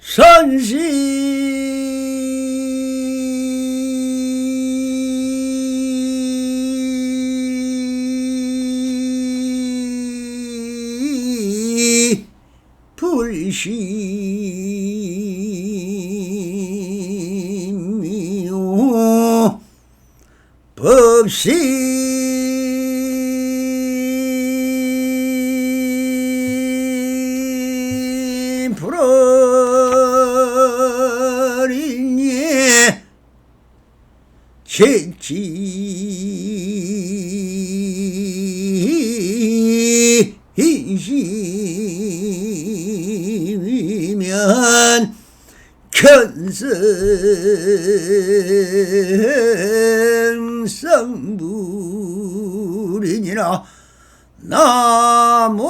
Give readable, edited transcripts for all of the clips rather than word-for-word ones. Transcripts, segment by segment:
선시 불심이요 법시 불어리니 진심이면 견성성불이니라. 나무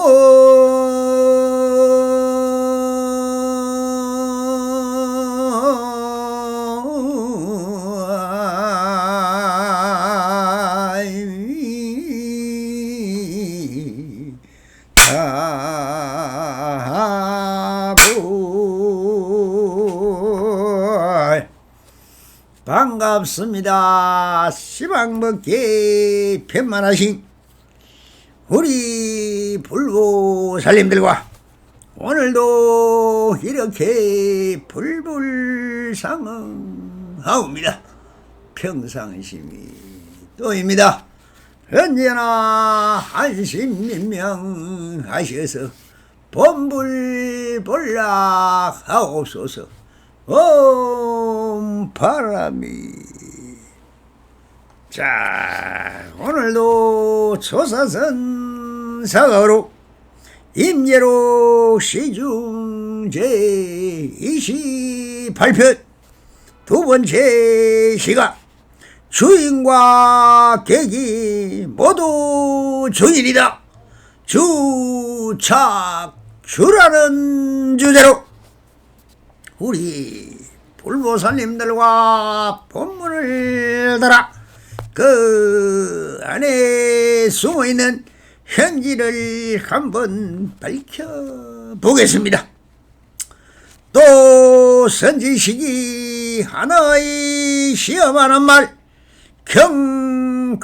반갑습니다. 시방먹기 편만하신 우리 불보살님들과 오늘도 이렇게 불불상응하옵니다. 평상심이 또입니다. 언제나 안심민명하셔서 본불본락하옵소서. 옴 바람이. 자, 오늘도 조사선 사가로 임예로 시중제 28편 두 번째 시간 주인과 객이 모두 주인이다. 주착주라는 주제로 우리 불보살님들과 본문을 따라 그 안에 숨어있는 현지를 한번 밝혀보겠습니다. 또 선지식이 하나의 시험하는 말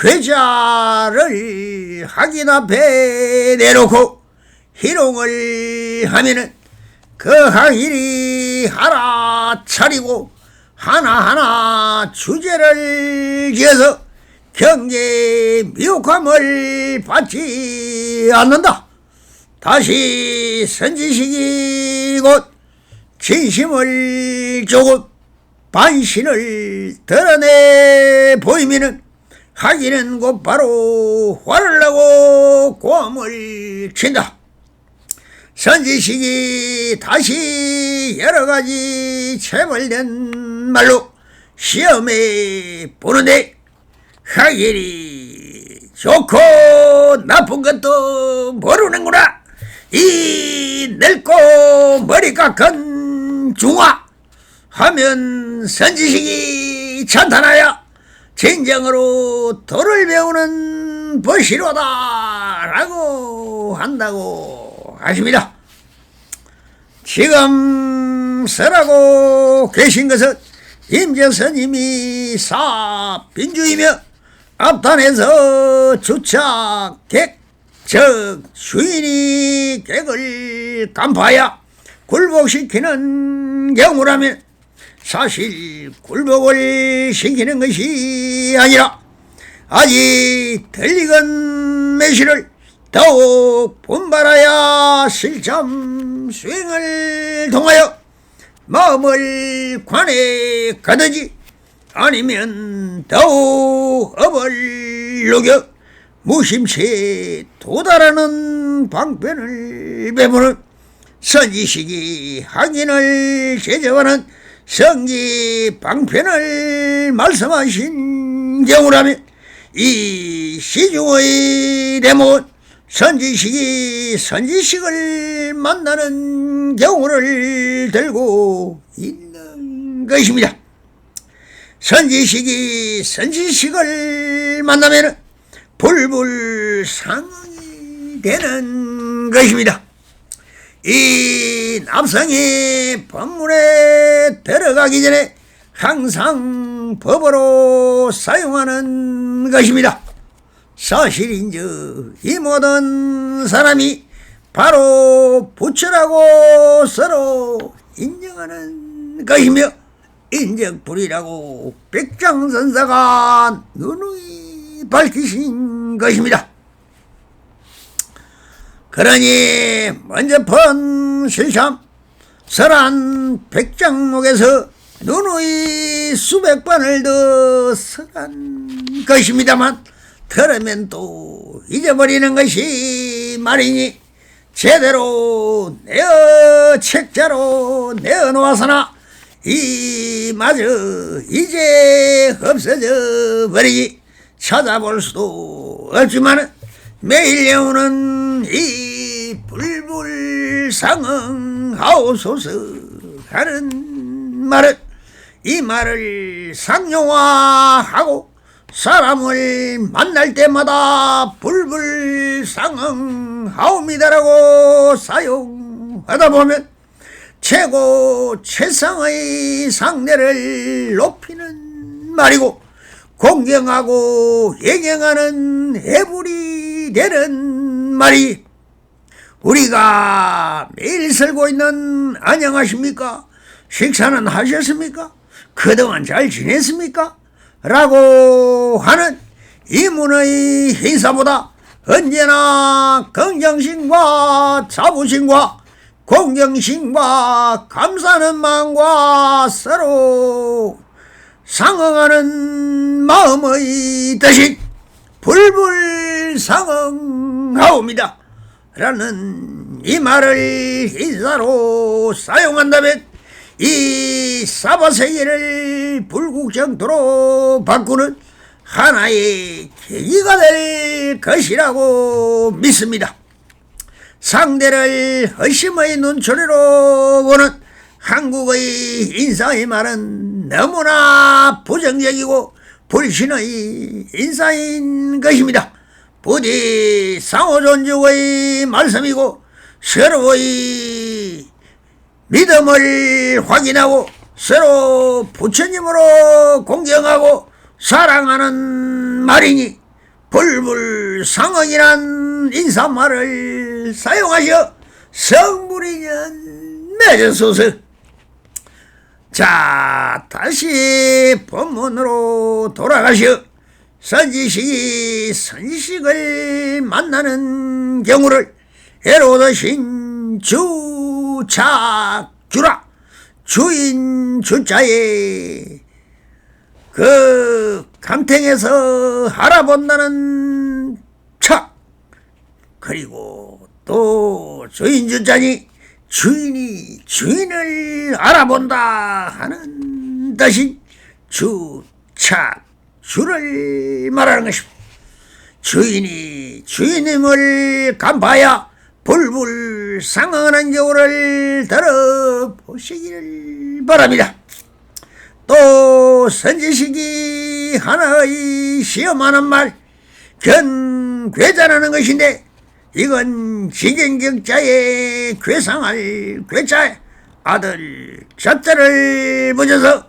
경괴자를 하긴 앞에 내놓고 희롱을 하면은 그 항일이 알아차리고 하나하나 주제를 지어서 경계 미혹함을 받지 않는다. 다시 선지식이 곧 진심을 조금 반신을 드러내 보이면은 하기는 곧바로 화를 내고 고함을 친다. 선지식이 다시 여러가지 체벌된 말로 시험해 보는데 하길이 좋고 나쁜 것도 모르는구나. 이 늙고 머리가 큰 중화 하면 선지식이 찬탄하여 진정으로 도를 배우는 벗이로다 라고 한다고 하십니다. 지금 설하고 계신 것은 임재스님이 사빈주이며 앞단에서 주착객 즉 주인이 객을 간파하여 굴복시키는 경우라면 사실 굴복을 시키는 것이 아니라 아직 덜 익은 매실을 더욱 분발하여 실참 수행을 통하여 마음을 관에 가든지 아니면 더욱 업을 녹여 무심채 도달하는 방편을 배우는 선지식이 항인을 제재하는 성기 방편을 말씀하신 경우라면 이 시중의 대목은 선지식이 선지식을 만나는 경우를 들고 있는 것입니다. 선지식이 선지식을 만나면 불불상응이 되는 것입니다. 이 남성이 법문에 들어가기 전에 항상 법으로 사용하는 것입니다. 사실인즉 이 모든 사람이 바로 부처라고 서로 인정하는 것이며 인적불이라고 백장선사가 누누이 밝히신 것입니다. 그러니 먼저 번 실참 설한 백장목에서 누누이 수백 번을 더 설한 것입니다만 들으면 또 잊어버리는 것이 말이니 제대로 내어 책자로 내어놓았으나 이마저 이제 없어져 버리기 찾아볼 수도 없지만 매일 영혼은 이 불불상응하옵소서 하는 말은 이 말을 상용화하고 사람을 만날 때마다 불불상응하옵니다라고 사용하다 보면 최고 최상의 상대를 높이는 말이고 공경하고 예경하는 해불이 되는 말이 우리가 매일 살고 있는 안녕하십니까? 식사는 하셨습니까? 그동안 잘 지냈습니까? 라고 하는 이문의 인사보다 언제나 긍정심과 자부심과 공경심과 감사하는 마음과 서로 상응하는 마음의 뜻인 불불상응하옵니다 라는 이 말을 인사로 사용한다면 이 사바세계를 불국정토로 바꾸는 하나의 계기가 될 것이라고 믿습니다. 상대를 허심의 눈초리로 보는 한국의 인사의 말은 너무나 부정적이고 불신의 인사인 것입니다. 부디 상호존중의 말씀이고 서로의 믿음을 확인하고 서로 부처님으로 공경하고 사랑하는 말이니 불불상응이란 인사말을 사용하셔 성불인연 맺으소서. 자, 다시 본문으로 돌아가시어 선지식이 선지식을 만나는 경우를 예로 드신 주착주라 주인 주자에 그 감탱에서 알아본다는 착 그리고 또 주인 주자니 주인이 주인을 알아본다 하는 뜻인 주착 주를 말하는 것입니다. 주인이 주인임을 간파하여 불불상응하는 경우를 들어보시기를 바랍니다. 또 선지식이 하나의 시험하는 말 견괴자라는 것인데 이건 지경격자의 괴상할 괴자 아들 잣자를 묻어서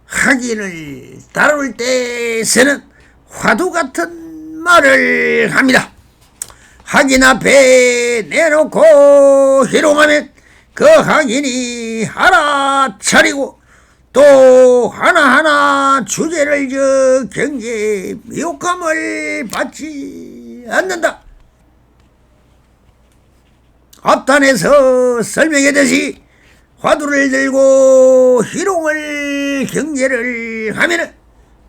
학인을 다룰 때 쓰는 화두 같은 말을 합니다. 학인 앞에 내놓고 희롱하면 그 학인이 알아차리고 또 하나하나 주제를 경계에 미혹감을 받지 않는다. 앞단에서 설명했듯이 화두를 들고 희롱을 경계를 하면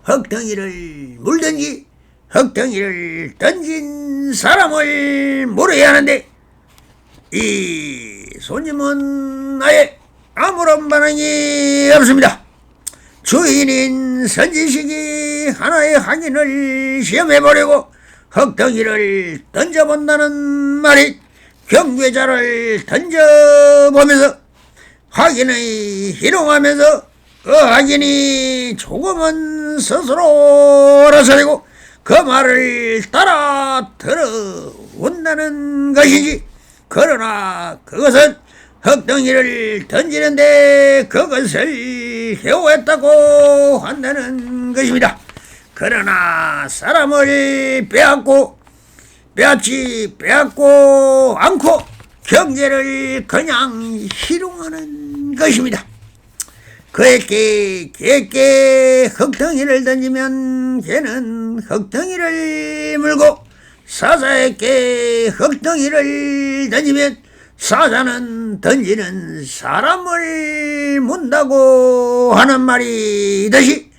흙덩이를 물든지 흙덩이를 던진 사람을 물어야 하는데 이 손님은 아예 아무런 반응이 없습니다. 주인인 선지식이 하나의 학인을 시험해보려고 흙덩이를 던져본다는 말이 경괴자를 던져보면서 학인의 희롱하면서 그 학인이 조금은 스스로 알아차리고 그 말을 따라 들어온다는 것이지 그러나 그것은 흙덩이를 던지는데 그것을 해오했다고 한다는 것입니다. 그러나 사람을 빼앗고 않고 경제를 그냥 희롱하는 것입니다. 그에게 흙덩이를 던지면 걔는 흙덩이를 물고, 사자에게 흙덩이를 던지면 사자는 던지는 사람을 문다고 하는 말이듯이,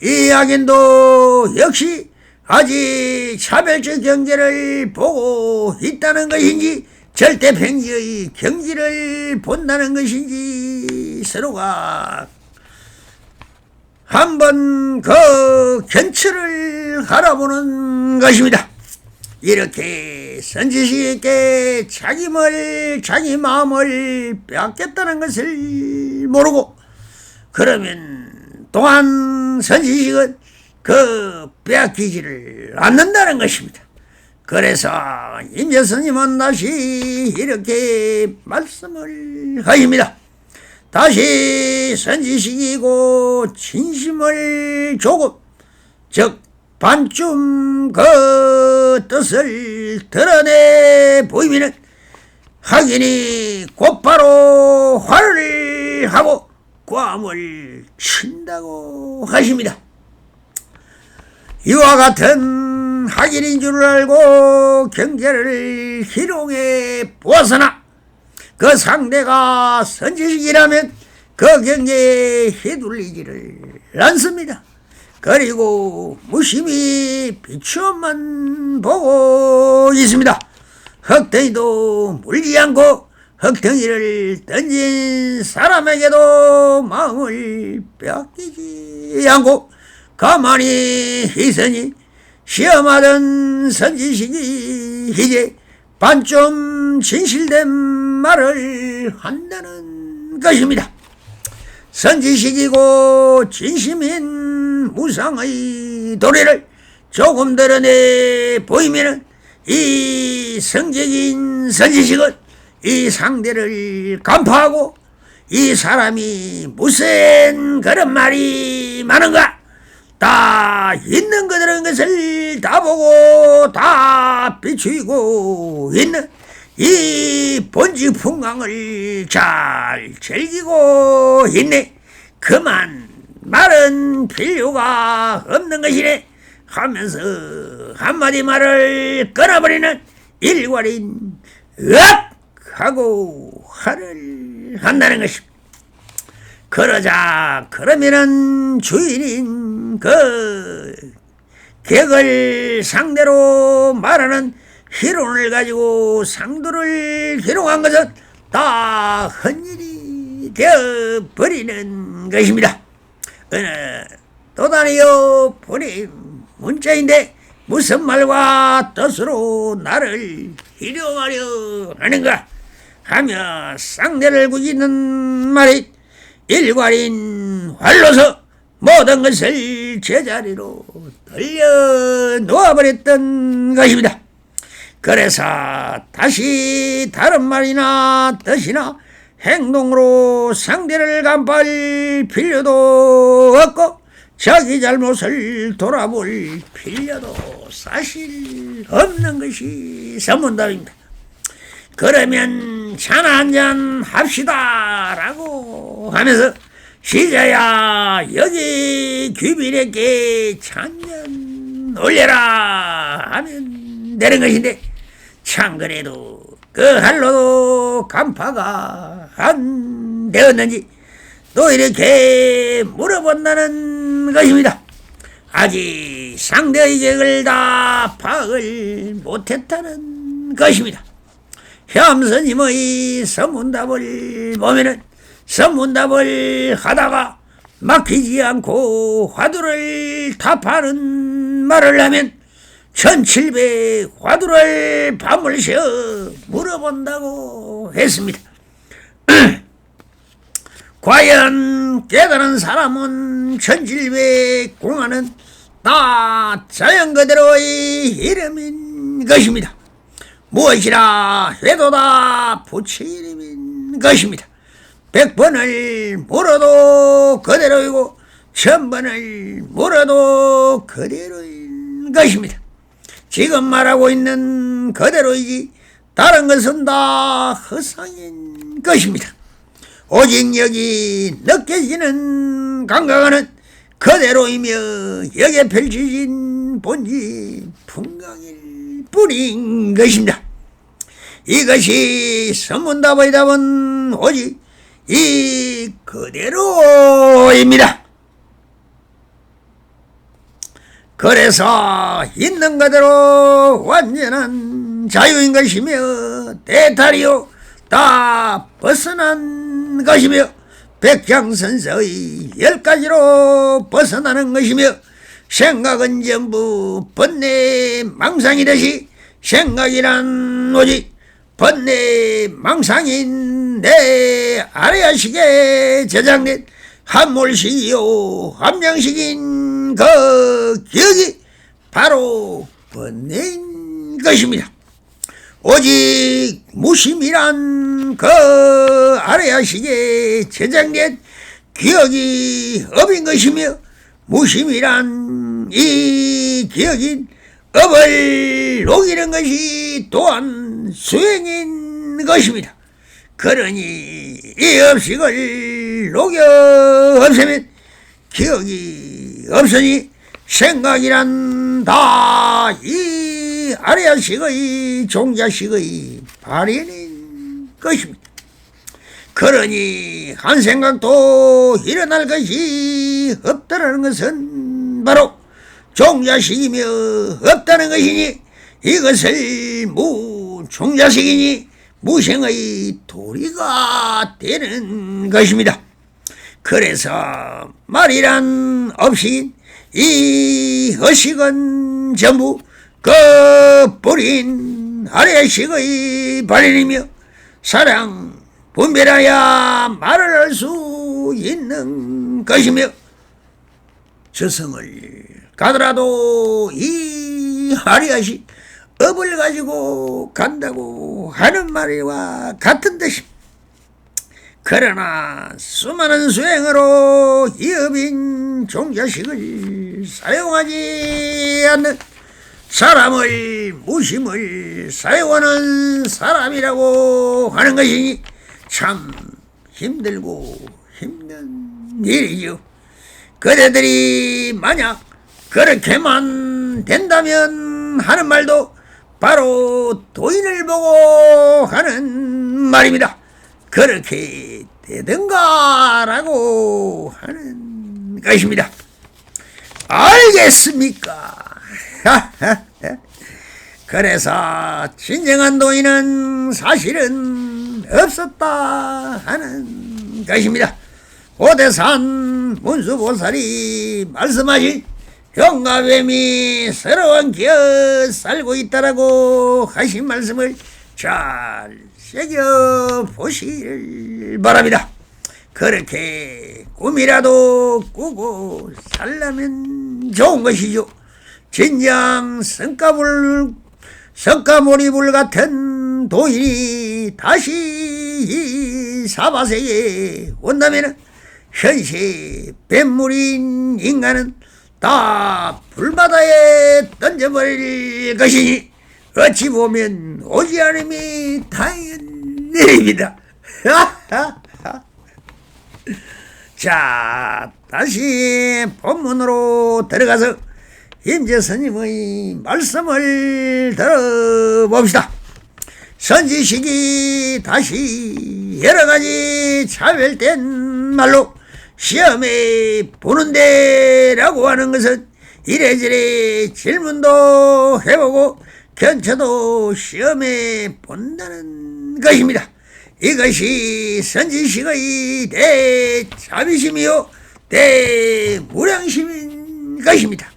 이 악인도 역시 아직 차별적 경제를 보고 있다는 것인지 절대평지의 경지를 본다는 것인지 서로가 한번 그 견처를 갈아보는 것입니다. 이렇게 선지식에게 자기 마음을 빼앗겼다는 것을 모르고, 그러면 또한 선지식은 그 빼앗기지를 않는다는 것입니다. 그래서 임재스님은 다시 이렇게 말씀을 하십니다. 다시 선지식이고 진심을 조금, 즉 반쯤 그 뜻을 드러내 보이면은 하긴이 곧바로 화를 하고 꽌을 친다고 하십니다. 이와 같은 하긴인 줄 알고 경계를 희롱해 보았으나 그 상대가 선지식이라면 그 경계에 휘둘리지를 않습니다. 그리고 무심히 비추어만 보고 있습니다. 흙덩이도 물지 않고 흙덩이를 던진 사람에게도 마음을 빼앗기지 않고 가만히 있으니 시험하던 선지식이 이제 반쯤 진실된 말을 한다는 것입니다. 선지식이고 진심인 무상의 도리를 조금 드러내 보이면은 이 성적인 선지식은 이 상대를 간파하고 이 사람이 무슨 그런 말이 많은가 다 있는 그들은 것을 다 보고 다 비추이고 있는 이 본지 풍광을 잘 즐기고 있네. 그만 말은 필요가 없는 것이네 하면서 한마디 말을 끊어버리는 일괄인 윽 하고 화를 한다는 것입니다. 그러면은 주인인 그 객을 상대로 말하는 희롱을 가지고 상도를 희롱한 것은 다 헛일이 되어버리는 것입니다. 또다니요 보낸 문자인데 무슨 말과 뜻으로 나를 희롱하려 하는가 하며 상대를 구기는 말이 일괄인 활로서 모든 것을 제자리로 돌려 놓아버렸던 것입니다. 그래서 다시 다른 말이나 뜻이나 행동으로 상대를 간파할 필요도 없고 자기 잘못을 돌아볼 필요도 사실 없는 것이 선문답입니다. 그러면 차나 한잔 합시다 라고 하면서 시자야 여기 귀빈에게 찬잔 올려라 하면 되는 것인데 참 그래도 그 할로도 간파가 안 되었는지 또 이렇게 물어본다는 것입니다. 아직 상대의 계획을 다 파악을 못했다는 것입니다. 혐스님의 선문답을 보면은 선문답을 하다가 막히지 않고 화두를 답하는 말을 하면 1700 화두를 밤을 새어 물어본다고 했습니다. 과연 깨달은 사람은 1700 공안은 다 자연 그대로의 이름인 것입니다. 무엇이라 해도 다 부처님인 것입니다. 100번을 물어도 그대로이고 1000번을 물어도 그대로인 것입니다. 지금 말하고 있는 그대로이지 다른 것은 다 허상인 것입니다. 오직 여기 느껴지는 감각은 그대로이며 여기에 펼쳐진 본지 풍광일 뿐인 것입니다. 이것이 선문답의 답은 오직 이 그대로입니다. 그래서 있는 그대로 완전한 자유인 것이며 대탈이요 다 벗어난 것이며 백향선서의 10가지로 벗어나는 것이며 생각은 전부 번뇌 망상이듯이 생각이란 오직 번뇌 망상인 내 아래야식에 저장된 한몰식이요 함량식인 그 기억이 바로 번뇌인 것입니다. 오직 무심이란 그 아래야식에 저장된 기억이 업인 것이며 무심이란 이 기억인 업을 녹이는 것이 또한 수행인 것입니다. 그러니 이 업식을 녹여 없애면 기억이 없으니 생각이란 다 이 아래야식의 종자식의 발현인 것입니다. 그러니 한 생각도 일어날 것이 없다는 것은 바로 종자식이며 없다는 것이니 이것을 무종자식이니 무생의 도리가 되는 것입니다. 그래서 말이란 없이 이 의식은 전부 그 뿌린 아래식의 발현이며 사랑 분별하여 말을 할 수 있는 것이며 저성을 가더라도 이 아래식 업을 가지고 간다고 하는 말과 같은 듯이 그러나 수많은 수행으로 이 업인 종자식을 사용하지 않는 사람을 무심을 사용하는 사람이라고 하는 것이니 참 힘들고 힘든 일이죠. 그대들이 만약 그렇게만 된다면 하는 말도 바로 도인을 보고 하는 말입니다. 그렇게 되든가라고 하는 것입니다. 알겠습니까? 그래서 진정한 도인은 사실은 없었다 하는 것입니다. 오대산 문수보살이 말씀하신 영가뱀이 서러운 기어 살고 있다라고 하신 말씀을 잘 새겨보시길 바랍니다. 그렇게 꿈이라도 꾸고 살려면 좋은 것이죠. 진정 성가모리불 같은 도인이 다시 이 사바세에 온다면 현세 뱀물인 인간은 다 불바다에 던져버릴 것이니 어찌 보면 오지 않음이 다행한 일입니다. 자, 다시 본문으로 들어가서 임재 스님의 말씀을 들어봅시다. 선지식이 다시 여러가지 차별된 말로 시험에 보는데라고 하는 것은 이래저래 질문도 해보고 견처도 시험에 본다는 것입니다. 이것이 선지식의 대자비심이요 대무량심인 것입니다.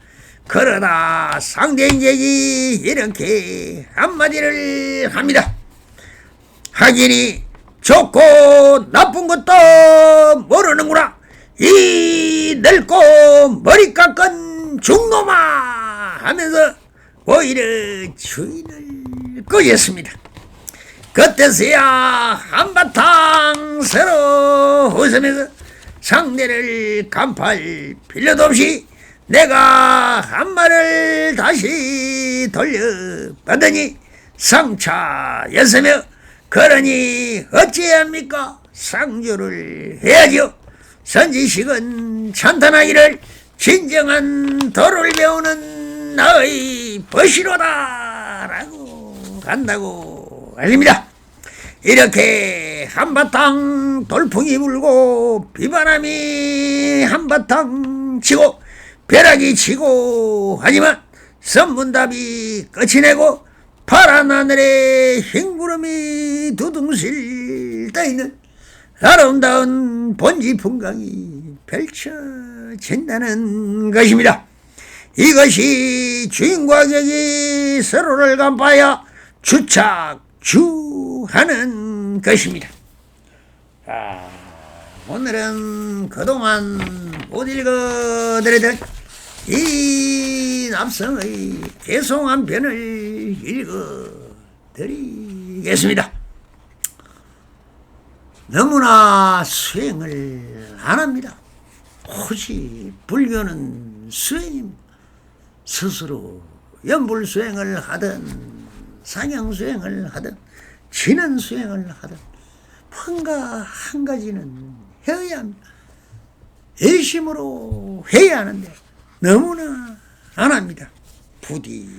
그러나 상대인객이 이렇게 한마디를 합니다. 하기니 좋고 나쁜 것도 모르는구나. 이 늙고 머리 깎은 중놈아 하면서 오히려 주인을 끄였습니다. 그때서야 한바탕 서로 웃으면서 상대를 간파할 필요도 없이 내가 한 말을 다시 돌려받으니 상차였으며 그러니 어찌해야 합니까? 상주를 해야죠. 선지식은 찬탄하기를 진정한 도를 배우는 나의 벗이로다 라고 한다고 알립니다. 이렇게 한바탕 돌풍이 불고 비바람이 한바탕 치고 벼락이 치고 하지만 선문답이 끝이 내고 파란 하늘에 흰구름이 두둥실 떠있는 아름다운 본지 풍광이 펼쳐진다는 것입니다. 이것이 주인과 객이 서로를 간파하여 주착주하는 것입니다. 오늘은 그동안 못 읽어드리던 이 남성의 개송 한 편을 읽어드리겠습니다. 너무나 수행을 안 합니다. 오직 불교는 수행입니다. 스스로 연불수행을 하든 상향수행을 하든 진언수행을 하든 뭔가 한 가지는 해야 합니다. 열심으로 해야 하는데 너무나 안 합니다. 부디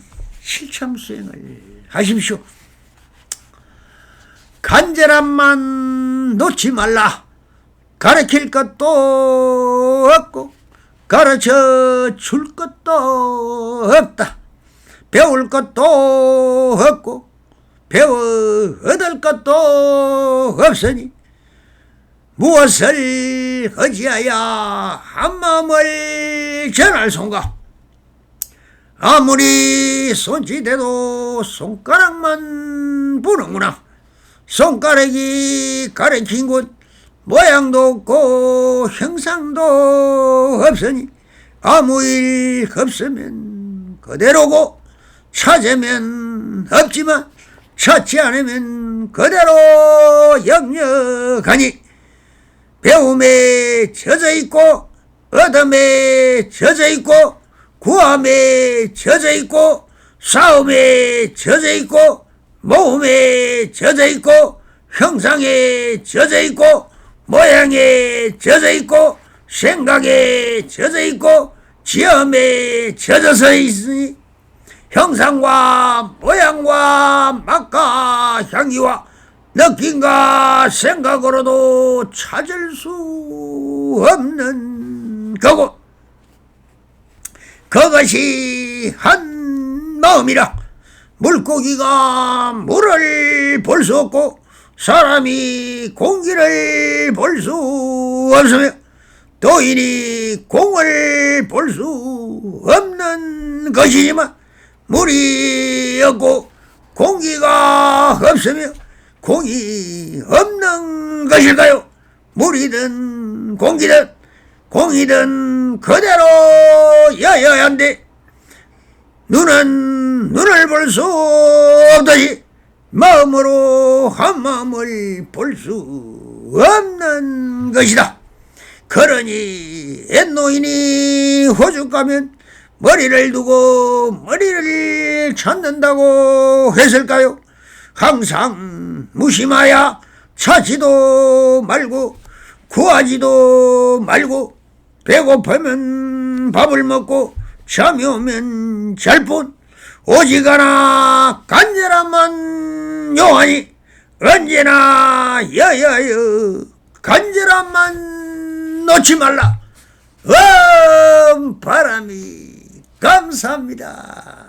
실참수행을 하십시오. 간절함만 놓지 말라. 가르칠 것도 없고 가르쳐 줄 것도 없다. 배울 것도 없고 배워 얻을 것도 없으니 무엇을 어찌하여 한마음을 전할 손가. 아무리 손짓해도 손가락만 부는구나. 손가락이 가리킨 곳 모양도 없고 형상도 없으니 아무 일 없으면 그대로고 찾으면 없지만 찾지 않으면 그대로 역력하니 배움에 젖어있고 얻음에 젖어있고 구함에 젖어있고 싸움에 젖어있고 모험에 젖어있고 형상에 젖어있고 모양에 젖어있고 생각에 젖어있고 지음에 젖어서 있으니 형상과 모양과 맛과 향기와 느낌과 생각으로도 찾을 수 없는 거고 그것이 한 마음이라. 물고기가 물을 볼 수 없고 사람이 공기를 볼 수 없으며 도인이 공을 볼 수 없는 것이지만 물이 없고 공기가 없으며 공이 없는 것일까요? 물이든 공기든 공이든 그대로 여야 한데 눈은 눈을 볼 수 없듯이 마음으로 한 마음을 볼 수 없는 것이다. 그러니 옛노인이 호주 가면 머리를 두고 머리를 찾는다고 했을까요? 항상 무심하여 찾지도 말고 구하지도 말고 배고프면 밥을 먹고 잠이 오면 잘 뿐 오직 하나 간절함만 요하니 언제나 여여여 간절함만 놓지 말라. 바람이 감사합니다.